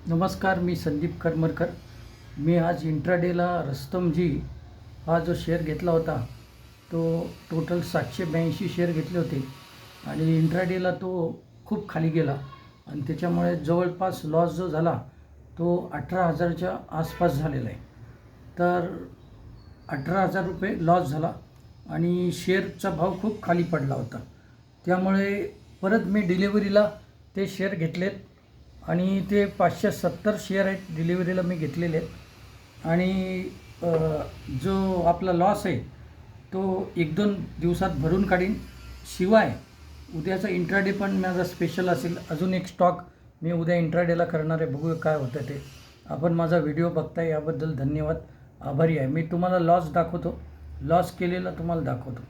नमस्कार, मी संदीप करमरकर. मी आज इंट्राडेला रस्तमजी हा जो शेअर घेतला होता तो टोटल 782 शेअर घेतले होते आणि इंट्राडेला तो खूप खाली गेला आणि त्याच्यामुळे जवळपास लॉस जो झाला तो 18,000च्या आसपास झालेला आहे. तर 18,000 रुपये लॉस झाला आणि शेअरचा भाव खूप खाली पडला होता. त्यामुळे परत मी डिलिव्हरीला ते शेअर घेतलेत आणि ते 570 शेअर आहेत डिलिव्हरीला मी घेतलेले आहेत. आणि जो आपला लॉस आहे तो 1-2 दिवसात भरून काढीन. शिवाय उद्याचा इंट्राडे पण माझा स्पेशल असेल. अजून एक स्टॉक मी उद्या इंट्राडेला करणार आहे, बघूया काय होतं ते. आपण माझा व्हिडिओ बघताय याबद्दल धन्यवाद, आभारी आहे. मी तुम्हाला लॉस दाखवतो, लॉस केलेला तुम्हाला दाखवतो.